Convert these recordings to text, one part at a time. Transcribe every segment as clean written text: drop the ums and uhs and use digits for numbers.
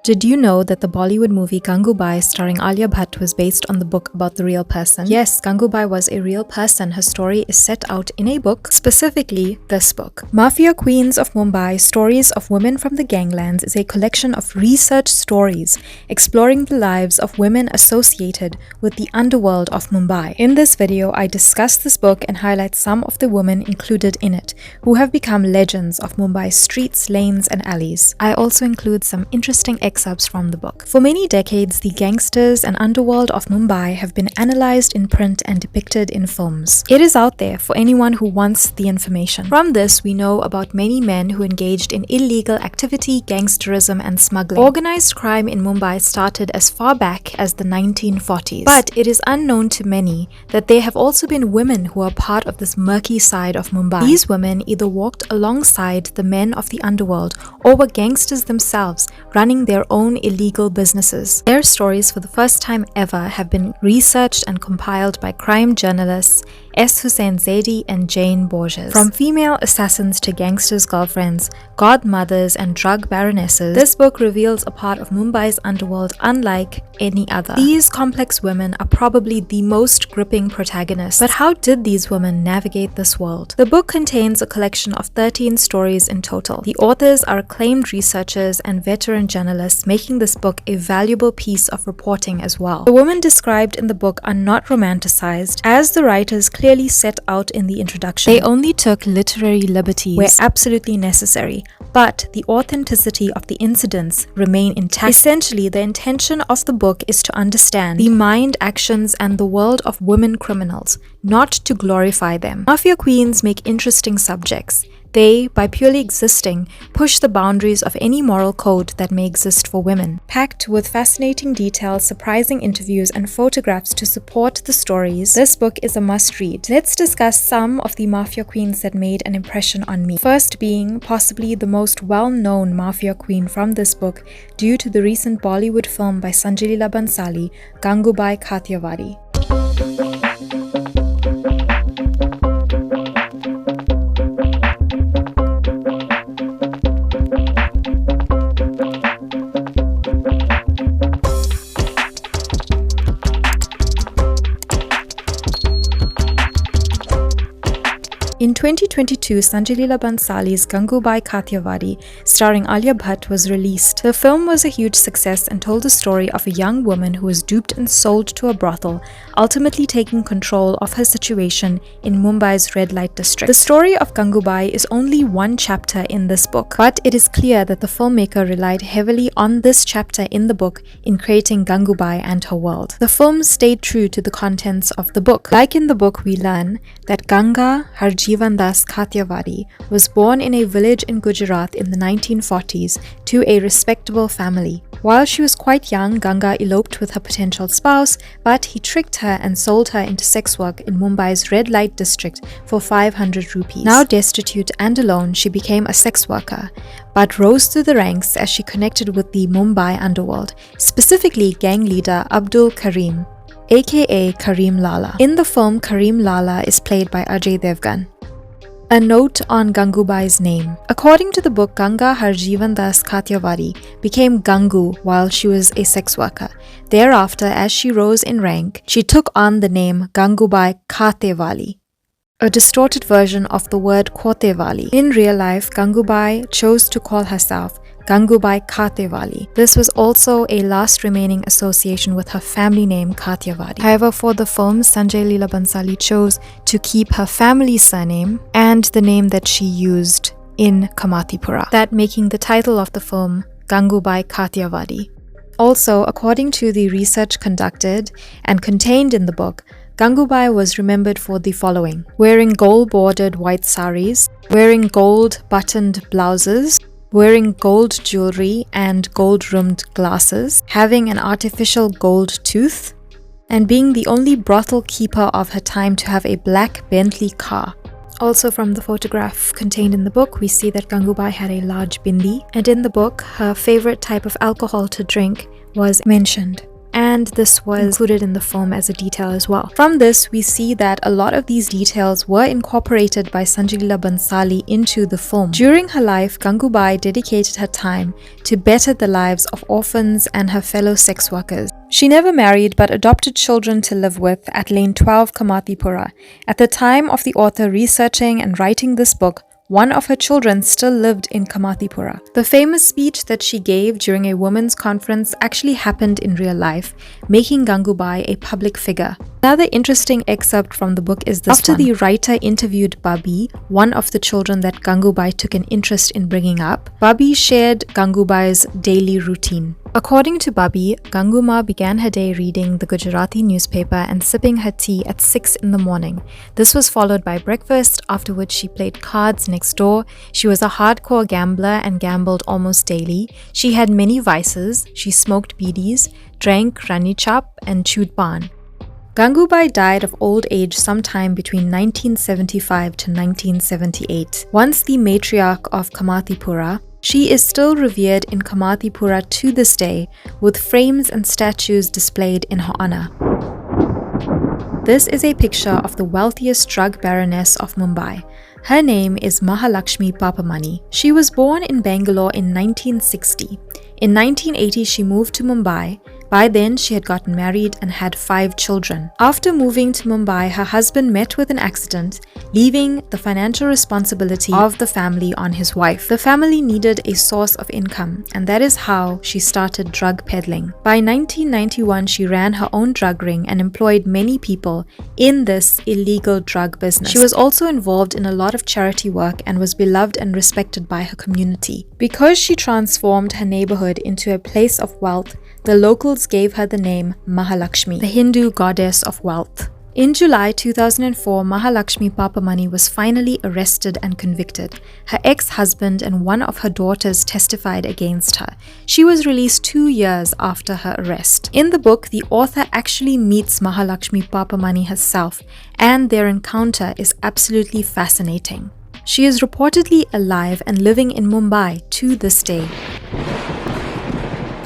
Did you know that the Bollywood movie Gangubai starring Alia Bhatt was based on the book about the real person? Yes, Gangubai was a real person. Her story is set out in a book, specifically this book. Mafia Queens of Mumbai, Stories of Women from the Ganglands is a collection of research stories exploring the lives of women associated with the underworld of Mumbai. In this video, I discuss this book and highlight some of the women included in it, who have become legends of Mumbai's streets, lanes, and alleys. I also include some interesting excerpts from the book. For many decades, the gangsters and underworld of Mumbai have been analyzed in print and depicted in films. It is out there for anyone who wants the information. From this, we know about many men who engaged in illegal activity, gangsterism, and smuggling. Organized crime in Mumbai started as far back as the 1940s. But it is unknown to many that there have also been women who are part of this murky side of Mumbai. These women either walked alongside the men of the underworld or were gangsters themselves, running their own illegal businesses. Their stories for the first time ever have been researched and compiled by crime journalists S. Hussain Zaidi and Jane Borges. From female assassins to gangsters' girlfriends, godmothers, and drug baronesses, this book reveals a part of Mumbai's underworld unlike any other. These complex women are probably the most gripping protagonists. But how did these women navigate this world? The book contains a collection of 13 stories in total. The authors are acclaimed researchers and veteran journalists, making this book a valuable piece of reporting as well. The women described in the book are not romanticized, as the writers clearly set out in the introduction. They only took literary liberties where absolutely necessary, but the authenticity of the incidents remain intact. Essentially, the intention of the book is to understand the mind, actions, and the world of women criminals, not to glorify them. Mafia queens make interesting subjects. They, by purely existing, push the boundaries of any moral code that may exist for women. Packed with fascinating details, surprising interviews, and photographs to support the stories, this book is a must-read. Let's discuss some of the mafia queens that made an impression on me. First being possibly the most well-known mafia queen from this book due to the recent Bollywood film by Sanjay Leela Bhansali, Gangubai Kathiawadi. In 2022, Sanjay Leela Bhansali's Gangubai Kathiawadi, starring Alia Bhatt, was released. The film was a huge success and told the story of a young woman who was duped and sold to a brothel, ultimately taking control of her situation in Mumbai's red light district. The story of Gangubai is only one chapter in this book, but it is clear that the filmmaker relied heavily on this chapter in the book in creating Gangubai and her world. The film stayed true to the contents of the book. Like in the book, we learn that Ganga Harjivan Kathiawadi was born in a village in Gujarat in the 1940s to a respectable family. While she was quite young, Ganga eloped with her potential spouse, but he tricked her and sold her into sex work in Mumbai's red light district for 500 rupees. Now destitute and alone, she became a sex worker, but rose through the ranks as she connected with the Mumbai underworld, specifically gang leader Abdul Karim, aka Karim Lala. In the film, Karim Lala is played by Ajay Devgan. A note on Gangubai's name. According to the book, Ganga Harjivan Kathiawadi became Gangu while she was a sex worker. Thereafter, as she rose in rank, she took on the name Gangubai Kathiawadi, a distorted version of the word Kathewali. In real life, Gangubai chose to call herself Gangubai Kathiawadi. This was also a last remaining association with her family name Kathiawadi. However, for the film, Sanjay Leela Bhansali chose to keep her family surname and the name that she used in Kamathipura, that making the title of the film Gangubai Kathiawadi. Also, according to the research conducted and contained in the book, Gangubai was remembered for the following: wearing gold-bordered white saris, wearing gold-buttoned blouses, wearing gold jewelry and gold-rimmed glasses, having an artificial gold tooth, and being the only brothel keeper of her time to have a black Bentley car. Also from the photograph contained in the book, we see that Gangubai had a large bindi, and in the book, her favorite type of alcohol to drink was mentioned. and this was included in the film as a detail as well. From this, we see that a lot of these details were incorporated by Sanjay Leela Bhansali into the film. During her life, Gangubai dedicated her time to better the lives of orphans and her fellow sex workers. She never married but adopted children to live with at Lane 12, Kamathipura. At the time of the author researching and writing this book, one of her children still lived in Kamathipura. The famous speech that she gave during a women's conference actually happened in real life, making Gangubai a public figure. Another interesting excerpt from the book is this. After the writer interviewed Babi, one of the children that Gangubai took an interest in bringing up, Babi shared Gangubai's daily routine. According to Babi, Ganguma began her day reading the Gujarati newspaper and sipping her tea at 6 in the morning. This was followed by breakfast, after which she played cards next door. She was a hardcore gambler and gambled almost daily. She had many vices. She smoked bidis, drank rani chap, and chewed pan. Gangubai died of old age sometime between 1975 to 1978. Once the matriarch of Kamathipura, she is still revered in Kamathipura to this day, with frames and statues displayed in her honor. This is a picture of the wealthiest drug baroness of Mumbai. Her name is Mahalaxmi Papamani. She was born in Bangalore in 1960. In 1980, she moved to Mumbai. By then, she had gotten married and had 5 children. After moving to Mumbai, her husband met with an accident, leaving the financial responsibility of the family on his wife. The family needed a source of income, and that is how she started drug peddling. By 1991, she ran her own drug ring and employed many people in this illegal drug business. She was also involved in a lot of charity work and was beloved and respected by her community. Because she transformed her neighborhood into a place of wealth, the locals gave her the name Mahalaxmi, the Hindu goddess of wealth. In July 2004, Mahalaxmi Papamani was finally arrested and convicted. Her ex-husband and one of her daughters testified against her. She was released 2 years after her arrest. In the book, the author actually meets Mahalaxmi Papamani herself, and their encounter is absolutely fascinating. She is reportedly alive and living in Mumbai to this day.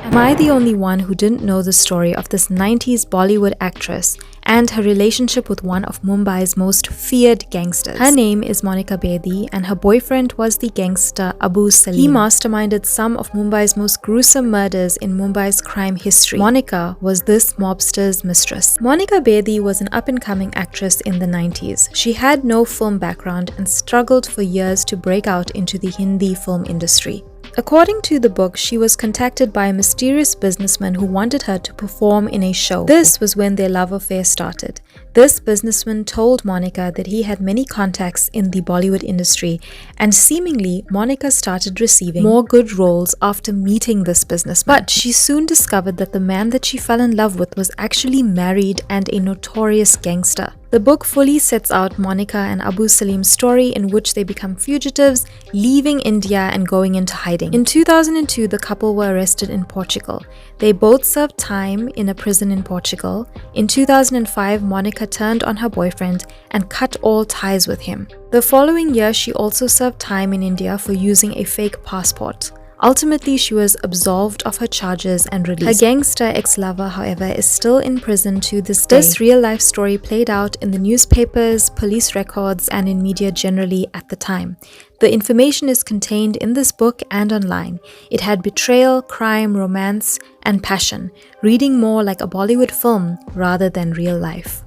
Am I the only one who didn't know the story of this 90s Bollywood actress and her relationship with one of Mumbai's most feared gangsters? Her name is Monica Bedi, and her boyfriend was the gangster Abu Salim. He masterminded some of Mumbai's most gruesome murders in Mumbai's crime history. Monica was this mobster's mistress. Monica Bedi was an up-and-coming actress in the 90s. She had no film background and struggled for years to break out into the Hindi film industry. According to the book, she was contacted by a mysterious businessman who wanted her to perform in a show. This was when their love affair started. This businessman told Monica that he had many contacts in the Bollywood industry, and seemingly Monica started receiving more good roles after meeting this businessman. But she soon discovered that the man that she fell in love with was actually married and a notorious gangster. The book fully sets out Monica and Abu Salim's story, in which they become fugitives, leaving India and going into hiding. In 2002, the couple were arrested in Portugal. They both served time in a prison in Portugal. In 2005, Monica turned on her boyfriend and cut all ties with him. The following year, she also served time in India for using a fake passport. Ultimately, she was absolved of her charges and released. Her gangster ex-lover, however, is still in prison to this day. This real-life story played out in the newspapers, police records, and in media generally at the time. The information is contained in this book and online. It had betrayal, crime, romance, and passion, reading more like a Bollywood film rather than real life.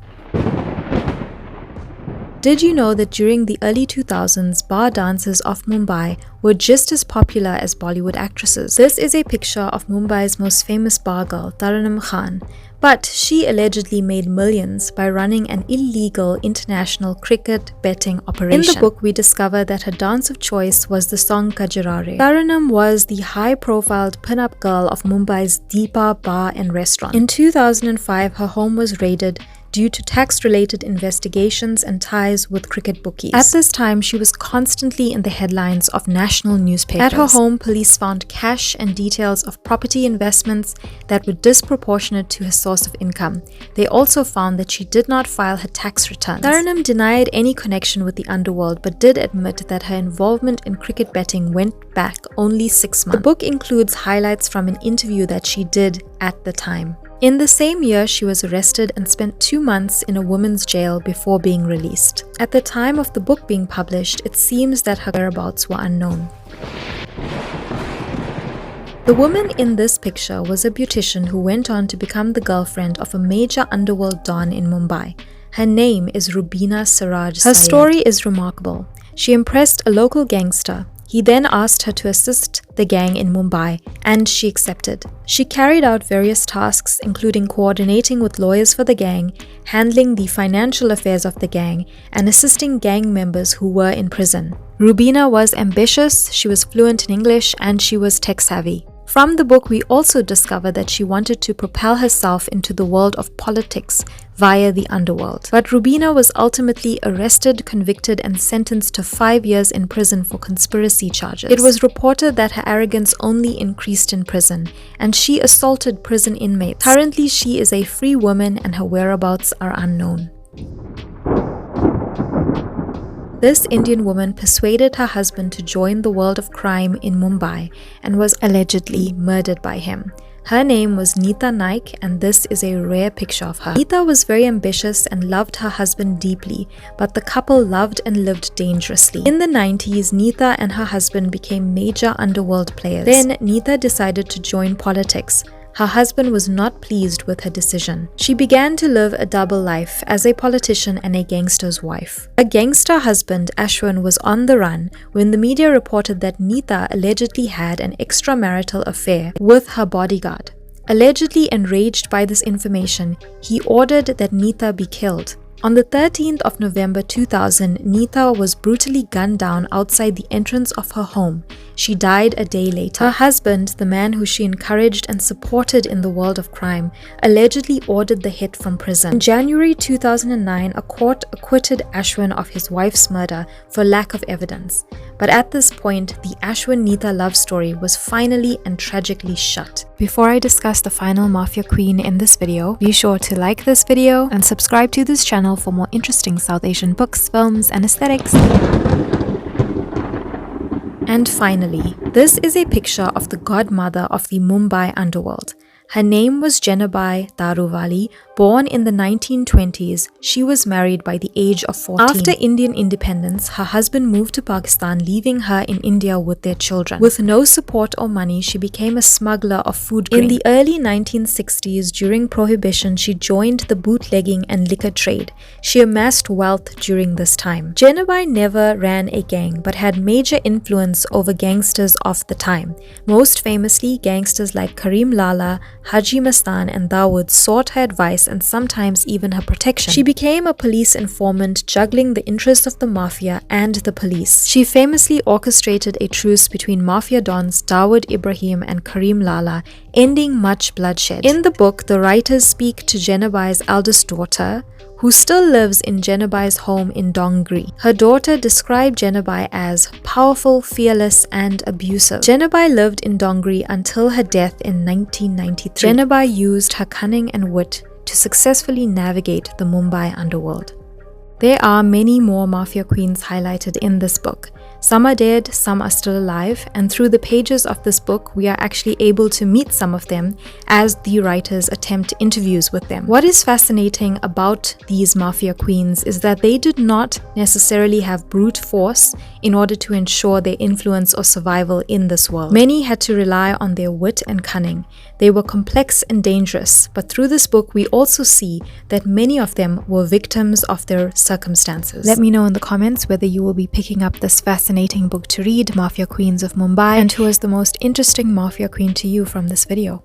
Did you know that during the early 2000s, bar dancers of Mumbai were just as popular as Bollywood actresses? This is a picture of Mumbai's most famous bar girl, Tarrannum Khan, but she allegedly made millions by running an illegal international cricket betting operation. In the book, we discover that her dance of choice was the song Kajirare. Tarrannum was the high-profiled pin-up girl of Mumbai's Deepa bar and restaurant. In 2005, her home was raided due to tax-related investigations and ties with cricket bookies. At this time, she was constantly in the headlines of national newspapers. At her home, police found cash and details of property investments that were disproportionate to her source of income. They also found that she did not file her tax returns. Tarrannum denied any connection with the Underworld, but did admit that her involvement in cricket betting went back only 6 months. The book includes highlights from an interview that she did at the time. In the same year, she was arrested and spent 2 months in a women's jail before being released. At the time of the book being published, it seems that her whereabouts were unknown. The woman in this picture was a beautician who went on to become the girlfriend of a major underworld don in Mumbai. Her name is Rubina Siraj. Her story is remarkable. She impressed a local gangster. He then asked her to assist the gang in Mumbai, and she accepted. She carried out various tasks, including coordinating with lawyers for the gang, handling the financial affairs of the gang, and assisting gang members who were in prison. Rubina was ambitious, she was fluent in English, and she was tech-savvy. From the book, we also discover that she wanted to propel herself into the world of politics via the underworld. But Rubina was ultimately arrested, convicted, and sentenced to 5 years in prison for conspiracy charges. It was reported that her arrogance only increased in prison, and she assaulted prison inmates. Currently, she is a free woman and her whereabouts are unknown. This Indian woman persuaded her husband to join the world of crime in Mumbai and was allegedly murdered by him. Her name was Neeta Naik, and this is a rare picture of her. Neeta was very ambitious and loved her husband deeply, but the couple loved and lived dangerously. In the 90s, Neeta and her husband became major underworld players. Then Neeta decided to join politics. Her husband was not pleased with her decision. She began to live a double life as a politician and a gangster's wife. Her gangster husband, Ashwin, was on the run when the media reported that Neeta allegedly had an extramarital affair with her bodyguard. Allegedly enraged by this information, he ordered that Neeta be killed. On the 13th of November 2000, Neeta was brutally gunned down outside the entrance of her home. She died a day later. Her husband, the man who she encouraged and supported in the world of crime, allegedly ordered the hit from prison. In January 2009, a court acquitted Ashwin of his wife's murder for lack of evidence. But at this point, the Ashwin-Neeta love story was finally and tragically shut. Before I discuss the final Mafia Queen in this video, be sure to like this video and subscribe to this channel for more interesting South Asian books, films, and aesthetics. And finally, this is a picture of the godmother of the Mumbai underworld. Her name was Jenabai Daaruwali. Born in the 1920s, she was married by the age of 14. After Indian independence, her husband moved to Pakistan, leaving her in India with their children. With no support or money, she became a smuggler of food grain. In the early 1960s, during Prohibition, she joined the bootlegging and liquor trade. She amassed wealth during this time. Jenabai never ran a gang, but had major influence over gangsters of the time. Most famously, gangsters like Karim Lala, Haji Mastan, and Dawood sought her advice and sometimes even her protection. She became a police informant, juggling the interests of the mafia and the police. She famously orchestrated a truce between mafia dons Dawood Ibrahim and Karim Lala, ending much bloodshed. In the book, the writers speak to Jenabai's eldest daughter, who still lives in Jenabai's home in Dongri. Her daughter described Jenabai as powerful, fearless, and abusive. Jenabai lived in Dongri until her death in 1993. Jenabai used her cunning and wit to successfully navigate the Mumbai underworld. There are many more mafia queens highlighted in this book. Some are dead, some are still alive, and through the pages of this book, we are actually able to meet some of them as the writers attempt interviews with them. What is fascinating about these mafia queens is that they did not necessarily have brute force in order to ensure their influence or survival in this world. Many had to rely on their wit and cunning. They were complex and dangerous, but through this book, we also see that many of them were victims of their circumstances. Let me know in the comments whether you will be picking up this fascinating book to read, Mafia Queens of Mumbai, and who is the most interesting mafia queen to you from this video.